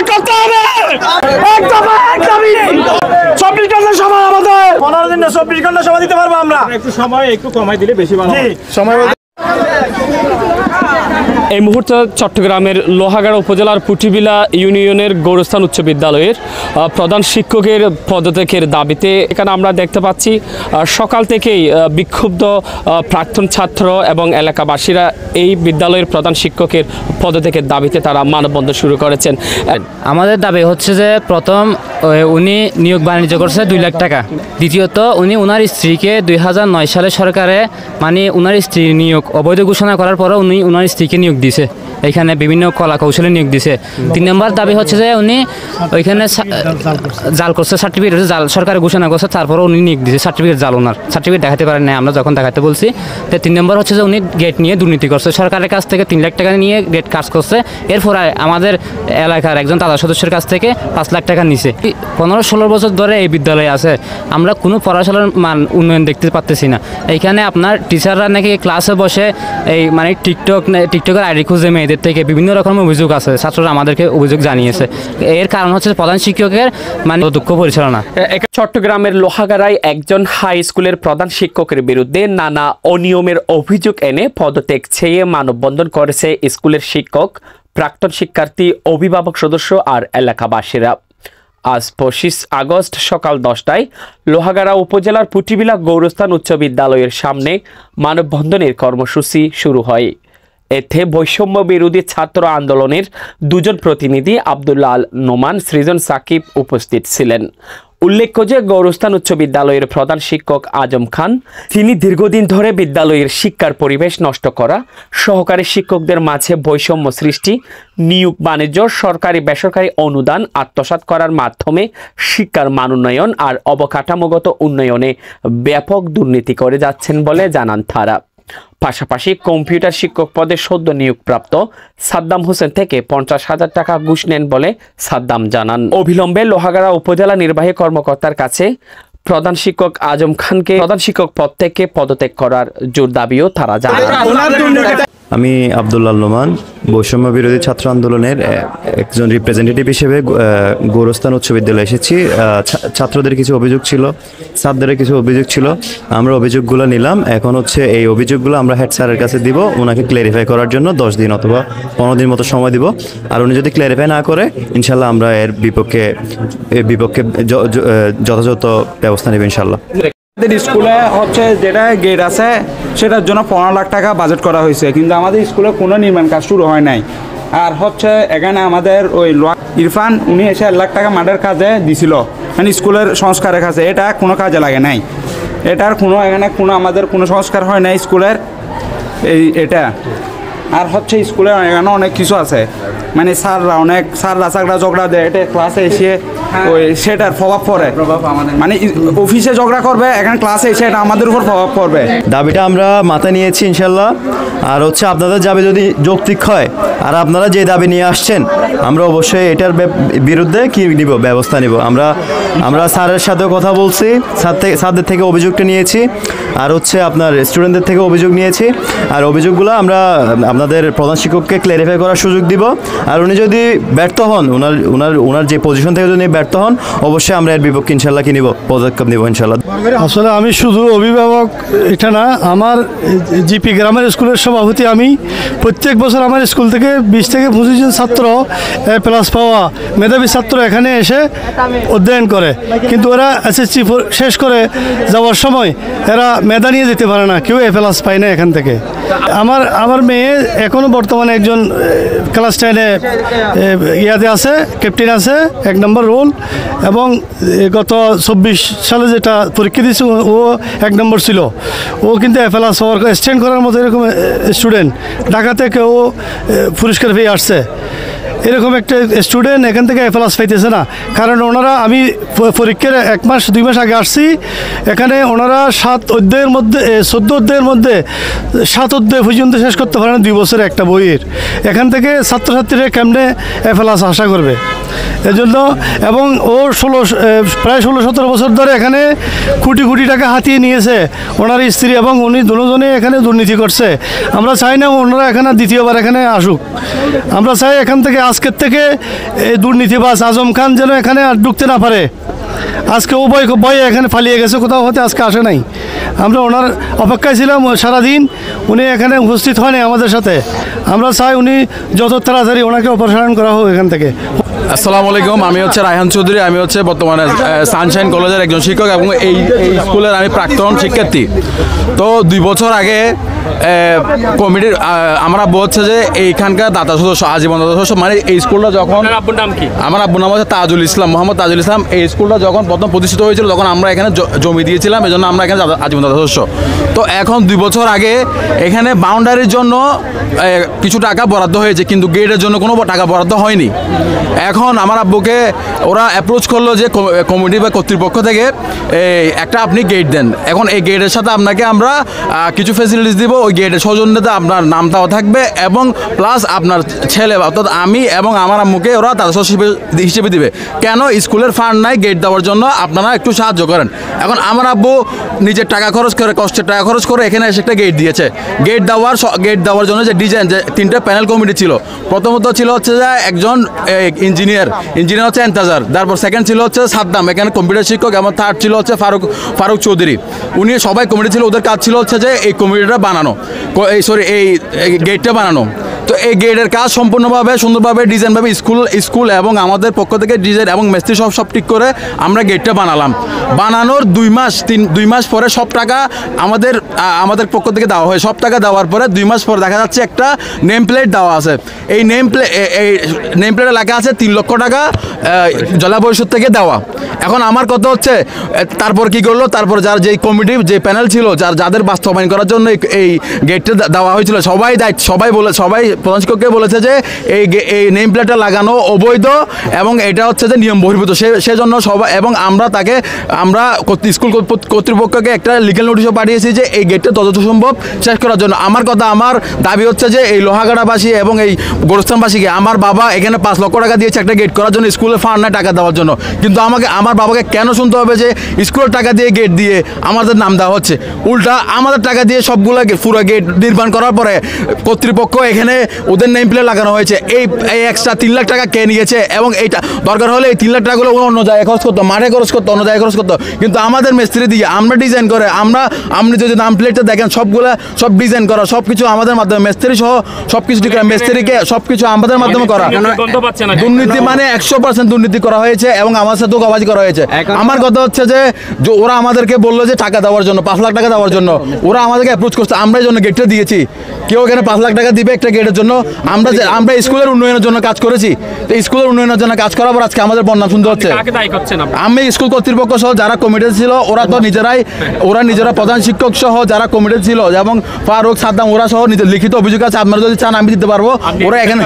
করতে হবে। চব্বিশ ঘন্টা সময় আমাদের 15 দিন 24 ঘন্টা সময় দিতে পারবো আমরা। একটু কমাই দিলে বেশি ভালো হয়। সময় এই মুহূর্তে চট্টগ্রামের লোহাগাড়া উপজেলার পুটিবিলা ইউনিয়নের গৌরস্থান উচ্চ বিদ্যালয়ের প্রধান শিক্ষকের পদত্যাগের দাবিতে এখানে আমরা দেখতে পাচ্ছি সকাল থেকেই বিক্ষুব্ধ প্রাক্তন ছাত্র এবং এলাকাবাসীরা এই বিদ্যালয়ের প্রধান শিক্ষকের পদত্যাগের দাবিতে তারা মানববন্ধন শুরু করেছেন। আমাদের দাবি হচ্ছে যে প্রথম উনি নিয়োগ বাণিজ্য করছে 2 লাখ টাকা, দ্বিতীয়ত উনি ওনার স্ত্রীকে 2009 সালে সরকারে মানে ওনার স্ত্রীর নিয়োগ অবৈধ ঘোষণা করার পরে উনি ওনার স্ত্রীকে নিয়োগ দিছে, এখানে বিভিন্ন কলা কৌশলে নিয়োগ দিছে। 3 নম্বর দাবি হচ্ছে যে উনি ওইখানে জাল করছে, সার্টিফিকেট জাল সরকারে ঘোষণা করছে, তারপরে উনি নিয়োগ দিছে, সার্টিফিকেট জাল, ওনার সার্টিফিকেট দেখাতে পারেন না আমরা যখন দেখাতে বলছি। তো 3 নম্বর হচ্ছে যে উনি গেট নিয়ে দুর্নীতি করছে, সরকারের কাছ থেকে 3 লাখ টাকা নিয়ে গেট কাজ করছে, এরপর আমাদের এলাকার একজন দাদা সদস্যের কাছ থেকে 5 লাখ টাকা নিছে। 15-16 বছর ধরে এই বিদ্যালয়ে আছে, আমরা কোনো পড়াশোনার মান উন্নয়ন দেখতে পাচ্তেছি না। এইখানে আপনার টিচাররা নাকি ক্লাসে বসে এই মানে টিকটকের আইডি খুঁজে মেয়েদের থেকে বিভিন্ন রকমের অভিযোগ আছে, ছাত্ররা আমাদেরকে অভিযোগ জানিয়েছে। এর কারণ হচ্ছে প্রধান শিক্ষকের মানে দক্ষ পরিচালনা। চট্টগ্রামের লোহাগাড়ায় একজন হাই স্কুলের প্রধান শিক্ষকের বিরুদ্ধে নানা অনিয়মের অভিযোগ এনে পদত্যাগ চেয়ে মানববন্ধন করেছে স্কুলের শিক্ষক, প্রাক্তন শিক্ষার্থী, অভিভাবক সদস্য আর এলাকাবাসীরা। আজ 25 আগস্ট সকাল 10টায় লোহাগাড়া উপজেলার পুটিবিলা গৌরস্থান উচ্চ বিদ্যালয়ের সামনে মানববন্ধনের কর্মসূচি শুরু হয়। এতে বৈষম্য বিরোধী ছাত্র আন্দোলনের 2জন প্রতিনিধি আব্দুল্লাহ আল নোমান, সৃজন সাকিব উপস্থিত ছিলেন। উল্লেখ্য যে গৌরস্থান উচ্চ বিদ্যালয়ের প্রধান শিক্ষক আজম খান, তিনি দীর্ঘদিন ধরে বিদ্যালয়ের শিক্ষার পরিবেশ নষ্ট করা, সহকারী শিক্ষকদের মাঝে বৈষম্য সৃষ্টি, নিয়োগ বাণিজ্য, সরকারি বেসরকারি অনুদান আত্মসাৎ করার মাধ্যমে শিক্ষার মান উন্নয়ন আর অবকাঠামোগত উন্নয়নে ব্যাপক দুর্নীতি করে যাচ্ছেন বলে জানান তারা। পাশাপাশি কম্পিউটার শিক্ষক পদে সদ্য নিয়োগপ্রাপ্ত সাদ্দাম হোসেন থেকে 50,000 টাকা ঘুষ নেন বলে সাদ্দাম জানান। অবিলম্বে লোহাগাড়া উপজেলা নির্বাহী কর্মকর্তার কাছে প্রধান শিক্ষক আজম খানকে প্রধান শিক্ষক পদ থেকে পদত্যাগ করার জোর দাবিও তারা জানান। আমি আব্দুল্লাহ নোমান, বৈষম্য বিরোধী ছাত্র আন্দোলনের একজন রিপ্রেজেন্টেটিভ হিসেবে গৌরস্থান উচ্চ বিদ্যালয়ে এসেছি। ছাত্রদের কিছু অভিযোগ ছিল, স্যারদের কিছু অভিযোগ ছিল, আমরা অভিযোগগুলো নিলাম। এখন হচ্ছে এই অভিযোগগুলো আমরা হেড স্যারের কাছে দিব, ওনাকে ক্ল্যারিফাই করার জন্য 10 দিন অথবা 15 দিন মতো সময় দিব। আর উনি যদি ক্ল্যারিফাই না করে ইনশাল্লাহ আমরা এর বিপক্ষে যথাযথ ব্যবস্থা নেব ইনশাল্লাহ। স্কুলে হচ্ছে যেটা গেট আছে সেটার জন্য 15 লাখ টাকা বাজেট করা হয়েছে, কিন্তু আমাদের স্কুলে কোনো নির্মাণ কাজ শুরু হয় নাই। আর হচ্ছে এখানে আমাদের ওই ইরফান উনি এসে 1 লাখ টাকা মাঠের কাজে দিছিল, মানে স্কুলের সংস্কারের কাছে, এটা কোনো কাজে লাগে নাই। এটার কোনো এখানে কোনো আমাদের কোনো সংস্কার হয় নাই স্কুলের এটা। আর হচ্ছে স্কুলে এখানে অনেক কিছু আছে, মানে স্যাররা ঝগড়া দেয়, এটা ক্লাসে এসে ওই সেটার প্রভাব পড়ে, মানে অফিসে ঝগড়া করবে, এখানে ক্লাসে এসে এটা আমাদের উপর প্রভাব পড়বে। দাবিটা আমরা মাথায় নিয়েছি ইনশাল্লাহ। আর হচ্ছে আপনাদের দাবি যদি যৌক্তিক হয় আর আপনারা যে দাবি নিয়ে আসছেন, আমরা অবশ্যই এটার বিরুদ্ধে কি নিব, ব্যবস্থা নিব। আমরা স্যারের সাথেও কথা বলছি, স্যারদের থেকে অভিযোগটা নিয়েছি, আর হচ্ছে আপনার স্টুডেন্টদের থেকে অভিযোগ নিয়েছি। আর অভিযোগগুলো আমরা আপনাদের প্রধান শিক্ষককে ক্ল্যারিফাই করার সুযোগ দিব। আর উনি যদি ব্যর্থ হন, ওনার যে পজিশন থেকে যদি ব্যর্থ হন, অবশ্যই আমরা এর বিপক্ষে ইনশাল্লাহ কি নিব, পদক্ষেপ নিব ইনশাল্লাহ। আসলে আমি শুধু অভিভাবক এটা না, আমার জিপি গ্রামের স্কুলের সভাপতি আমি। প্রত্যেক বছর আমার স্কুল থেকে 20 থেকে 25 জন ছাত্র প্লাস পাওয়া মেধাবী ছাত্র এখানে এসে অধ্যয়ন করে, কিন্তু ওরা এসএসসি শেষ করে যাওয়ার সময় এরা মেধা নিয়ে যেতে পারে না, কেউ প্লাস পায় না এখান থেকে। আমার মেয়ে এখনও বর্তমানে একজন ক্লাস 10-এ ইয়াতে আছে, ক্যাপ্টেন আছে, 1 নম্বর রোল, এবং গত 24 সালে যেটা পরীক্ষা দিয়েছে ও 1 নম্বর ছিল। ও কিন্তু প্লাস হওয়ার স্ট্যান্ড করার মতো এরকম স্টুডেন্ট, ঢাকা থেকে ও পুরস্কার পেয়ে আসছে। এরকম একটা স্টুডেন্ট এখান থেকে প্লাস পাইতেছে না, কারণ ওনারা আমি পরীক্ষার 1 মাস 2 মাস আগে আসছি, এখানে ওনারা 7 অধ্যায়ের মধ্যে 14 অধ্যায়ের মধ্যে 7 অধ্যায় পর্যন্ত শেষ করতে পারে না 2 বছরে একটা বইয়ের। এখান থেকে ছাত্রছাত্রীরা কেমনে প্লাস আশা করবে? এজন্য এবং ও প্রায় 16-17 বছর ধরে এখানে কোটি কোটি টাকা হাতিয়ে নিয়েছে ওনার স্ত্রী, এবং উনি দুজনে এখানে দুর্নীতি করছে। আমরা চাই না ওনারা এখানে দ্বিতীয়বার এখানে আসুক। আমরা চাই এখান থেকে আজকের থেকে এই দুর্নীতিবাজ আজম খান যেন এখানে আর ঢুকতে না পারে। আজকে ও ভয়ে এখানে পালিয়ে গেছে, কোথাও হতে আজকে আসে নাই। আমরা ওনার অপেক্ষায় ছিলাম সারাদিন, উনি এখানে উপস্থিত হয়নি আমাদের সাথে। আমরা চাই উনি যত তাড়াতাড়ি ওনাকে অপসারণ করা হোক এখান থেকে। আসসালামু আলাইকুম, আমি হচ্ছে রায়হান চৌধুরী। আমি হচ্ছে বর্তমানে সানশাইন কলেজের একজন শিক্ষক এবং এই স্কুলের আমি প্রাক্তন শিক্ষার্থী। তো 2 বছর আগে কমিটির আমরা বলছে যে এইখানকার দাতা সদস্য, আজীবন দাতা সদস্য, মানে এই স্কুলটা যখন, আমার আব্বুর নাম হচ্ছে তাজুল ইসলাম, মোহাম্মদ তাজুল ইসলাম। এই স্কুলটা যখন প্রথম প্রতিষ্ঠিত হয়েছিল তখন আমরা এখানে জমি দিয়েছিলাম, এই জন্য আমরা এখানে আজীবন দাতা সদস্য। তো এখন 2 বছর আগে এখানে বাউন্ডারির জন্য কিছু টাকা বরাদ্দ হয়েছে, কিন্তু গেটের জন্য কোনো টাকা বরাদ্দ হয়নি। এখন আমার আব্বুকে ওরা অ্যাপ্রোচ করলো যে কমিটি বা কর্তৃপক্ষ থেকে একটা আপনি গেট দেন। এখন এই গেটের সাথে আপনাকে আমরা কিছু ফ্যাসিলিটিস দিব, ওই গেটের সৌজন্যতে আপনার নামটাও থাকবে এবং প্লাস আপনার ছেলে অর্থাৎ আমি এবং আমার আম্মুকে ওরা তাদের হিসেবে দিবে। কেন? স্কুলের ফান্ড নাই গেট দেওয়ার জন্য, আপনারা একটু সাহায্য করেন। এখন আমার আব্বু নিজের টাকা খরচ করে, কষ্টের টাকা খরচ করে এখানে এসে একটা গেট দিয়েছে। গেট দেওয়ার জন্য যে ডিজাইন, যে 3টা প্যানেল কমিটি ছিল, প্রথমত ছিল হচ্ছে যে একজন ইঞ্জিনিয়ার হচ্ছে এন্তাজার, তারপর সেকেন্ড ছিল হচ্ছে সাদ্দাম এখানে কম্পিউটার শিক্ষক, এবং থার্ড ছিল হচ্ছে ফারুক চৌধুরী। উনি সবাই কমিটি ছিল, ওদের কাজ ছিল হচ্ছে যে এই কমিটিটা বানানো, এই গেটটা বানানো। তো এই গেটের কাজ সম্পূর্ণভাবে সুন্দরভাবে ডিজাইনভাবে স্কুল এবং আমাদের পক্ষ থেকে ডিজাইন এবং মিস্ত্রি সব ঠিক করে আমরা গেটটা বানালাম। বানানোর 2 মাস পরে সব টাকা আমাদের পক্ষ থেকে দেওয়া হয়। সব টাকা দেওয়ার পরে 2 মাস পরে দেখা যাচ্ছে একটা নেম প্লেট দেওয়া আছে। এই নেম প্লেটে লেখা আছে 3 লক্ষ টাকা জেলা পরিষদ থেকে দেওয়া। এখন আমার কথা হচ্ছে তারপর কি করলো, তারপর যে কমিটি যে প্যানেল ছিল যাদের বাস্তবায়ন করার জন্য এই গেটটা দেওয়া হয়েছিল, সবাই প্রধান শিক্ষককে বলেছে যে এই নেম প্লেটটা লাগানো অবৈধ এবং এটা হচ্ছে যে নিয়ম বহির্ভূত। সেজন্য সবাই এবং আমরা স্কুল কর্তৃপক্ষকে একটা লিগ্যাল নোটিশও পাঠিয়েছি যে এই গেটটা যত সম্ভব শেষ করার জন্য। আমার দাবি হচ্ছে যে এই লোহাগাড়াবাসী এবং এই গোরস্থানবাসীকে, আমার বাবা এখানে 5 লক্ষ টাকা দিয়েছে একটা গেট করার জন্য, স্কুলের ফান্ড নাই টাকা দেওয়ার জন্য, কিন্তু আমার বাবাকে কেন শুনতে হবে যে স্কুলের টাকা দিয়ে গেট দিয়ে আমাদের নাম দেওয়া হচ্ছে? উল্টা আমাদের টাকা দিয়ে সবগুলো পুরো গেট নির্মাণ করার পরে কর্তৃপক্ষ এখানে ওদের নেম প্লেট লাগানো হয়েছে। এই এক্সট্রা 3 লাখ টাকা কে নিয়েছে? এবং এইটা দরকার হলে এই 3 লাখ টাকাগুলো অন্য জায়গায় খরচ করতো, মাঠে খরচ করতো, অন্য জায়গায় খরচ করতো, কিন্তু আমাদের মিস্ত্রি দিয়ে আমরা ডিজাইন করে আপনি যদি নাম প্লেটটা দেখেন সব ডিজাইন করা, সব কিছু আমাদের মাধ্যমে, মিস্ত্রি সহ সব কিছু ঠিক, মিস্ত্রিকে সব কিছু আমাদের মাধ্যমে করা। দুর্নীতি মানে 100% দুর্নীতি করা হয়েছে এবং আমার সাথে ধোঁকাবাজি করা হয়েছে। আমার কথা হচ্ছে যে ওরা আমাদেরকে বললো যে টাকা দেওয়ার জন্য, 5 লাখ টাকা দেওয়ার জন্য, ওরা আমাদেরকে অ্যাপ্রোচ করছে, আমরা এই জন্য গেটটা দিয়েছি। কেউ এখানে 5 লাখ টাকা দিবে একটা গেটের জন্য? আমরা স্কুলের উন্নয়নের জন্য কাজ করেছি। তো স্কুলের উন্নয়নের জন্য কাজ করার পর আজকে আমাদের বন্যা শুনতে হচ্ছে। আমি স্কুল কর্তৃপক্ষ সহ যারা কমিটি ছিল ওরা তো নিজেরা প্রধান শিক্ষক সহ যারা কমিটি ছিল এবং ফারুক, সাদ্দাম, ওরা সহ লিখিত অভিযোগ আছে। আপনারা যদি চান আমি দিতে পারবো। ওরা এখানে,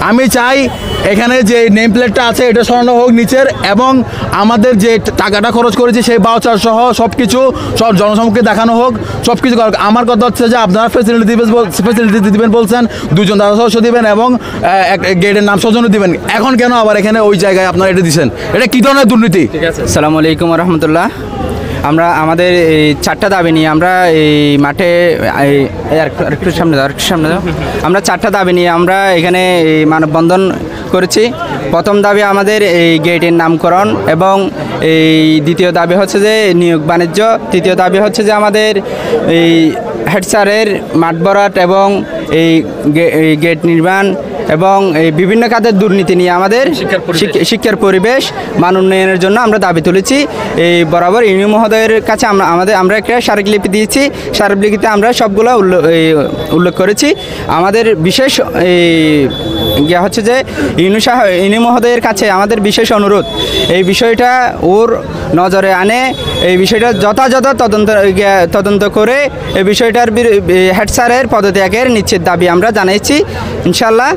আমি চাই এখানে যে নেম প্লেটটা আছে এটা সরানো হোক নিচের, এবং আমাদের যে টাকাটা খরচ করেছি সেই বাউচার সহ সব জনসমক্ষে দেখানো হোক, সব কিছু। আমার কথা হচ্ছে যে আপনারা ফেসিলিটি দিবেন বলছেন, 2জন দাদা সদস্য দিবেন এবং গেটের নাম সৌজন্য দিবেন। এখন কেন আবার এখানে ওই জায়গায় আপনারা এটা দিচ্ছেন? এটা কি ধরনের দুর্নীতি? আসসালামু আলাইকুম রহমতুল্লাহ। আমাদের এই 4টা দাবি নিয়ে আমরা এই মাঠে একটু সামনে দাও। আমরা 4টা দাবি নিয়ে আমরা এখানে এই মানববন্ধন করেছি। প্রথম দাবি আমাদের এই গেটের নামকরণ, এবং এই দ্বিতীয় দাবি হচ্ছে যে নিয়োগ বাণিজ্য, তৃতীয় দাবি হচ্ছে যে আমাদের এই হেড স্যারের মাঠ ভরাট এবং এই গেট নির্মাণ এবং এই বিভিন্ন খাতের দুর্নীতি নিয়ে আমাদের শিক্ষার পরিবেশ মান উন্নয়নের জন্য আমরা দাবি তুলেছি। এই বরাবর ইউনিয়ন মহোদয়ের কাছে আমরা একটা স্মারকলিপি দিয়েছি। স্মারকলিপিতে আমরা সবগুলো উল্লেখ করেছি। আমাদের বিশেষ হচ্ছে যে ইউনিয়ন মহোদয়ের কাছে আমাদের বিশেষ অনুরোধ, এই বিষয়টা ওর নজরে আনে, এই বিষয়টা যথাযথ তদন্ত করে এই বিষয়টার হেড স্যারের পদত্যাগের নিশ্চিত দাবি আমরা জানাইছি। ইনশাল্লাহ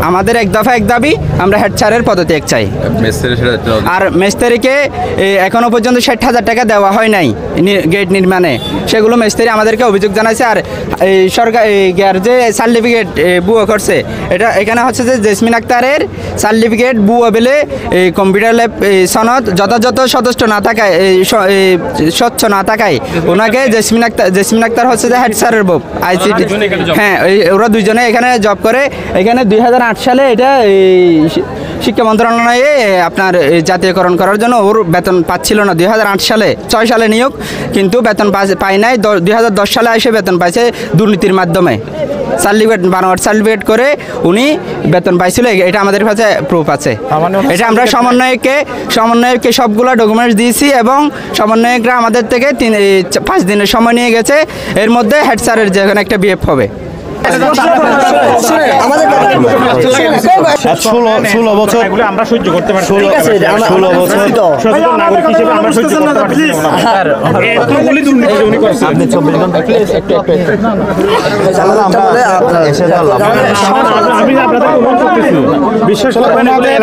আমাদের এক দাবি, আমরা হেড স্যারের পদত্যাগ চাই। আর মিস্ত্রিকে এখনো পর্যন্ত 60,000 টাকা দেওয়া হয় নাই গেট নির্মাণে, সেগুলো মিস্ত্রি আমাদেরকে অভিযোগ জানাইছে। আর এই সরকার যে সার্টিফিকেট বুয়া করছে, এখানে হচ্ছে যে জেসমিন আক্তারের সার্টিফিকেট বুয়া বেলে এই কম্পিউটার ল্যাব সনদ যথাযথ সদস্য না থাকায় স্বচ্ছ না থাকায় ওনাকে জেসমিন আক্তার হচ্ছে যে হেড স্যারের বউ ICT। হ্যাঁ, ওরা দুইজনে এখানে জব করে। এখানে 2008 সালে এটা শিক্ষা মন্ত্রণালয়ে আপনার জাতীয়করণ করার জন্য ওর বেতন পাচ্ছিল না 2008 সালে। 6 সালে নিয়োগ, কিন্তু বেতন পায় নাই। 2010 সালে এসে বেতন পাইছে দুর্নীতির মাধ্যমে। সার্টিফিকেট বানোয়াট সার্টিফিকেট করে উনি বেতন পাইছিল, এটা আমাদের কাছে প্রুফ আছে। এটা আমরা সমন্বয়ককে সবগুলো ডকুমেন্টস দিয়েছি এবং সমন্বয়করা আমাদের থেকে 5 দিনের সময় নিয়ে গেছে। এর মধ্যে হেড স্যারের যেখানে একটা বিএফ হবে। 16 বছর আমরা সহ্য করতে পারি। 16 বছর সচেতন নাগরিক হিসেবে আমরা সহ্য করতে পারি। এতগুলি দুর্নীতি উনি করেছেন। আপনি 24 ঘন্টা আমি আপনাদের অনুরোধ করতেছি, বিশেষ করে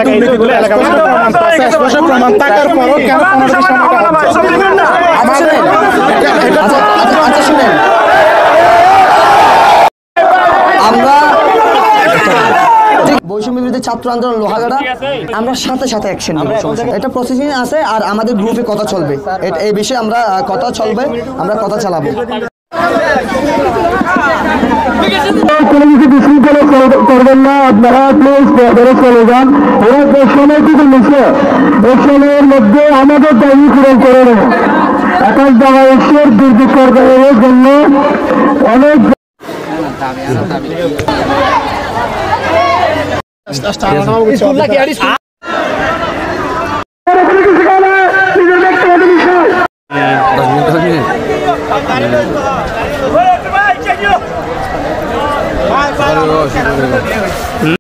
দুর্নীতিগুলো এলাকাবাসী প্রমাণ থাকার পরও কেন আমরা বৈষম্য বিরোধী ছাত্র আন্দোলন লোহাগাড়া আমরা সাথে অ্যাকশন নেব। এটা প্রসেসিং আছে আর আমাদের গ্রুপে কথা চলবে, এই বিষয়ে আমরা কথা চলবে, আমরা কথা চালাবো। কোনো কিছু বিশৃঙ্খলা করবেন না, আপনারা প্লিজ ধরে চলে যান। ওরা যে সময়টুকু নিচ্ছে এই সময়ের মধ্যে আমাদের দাবি পূরণ করে নেব। একাশ বাংলাদেশের দুর্যোগ সরকারের জন্য অনেক বিষয়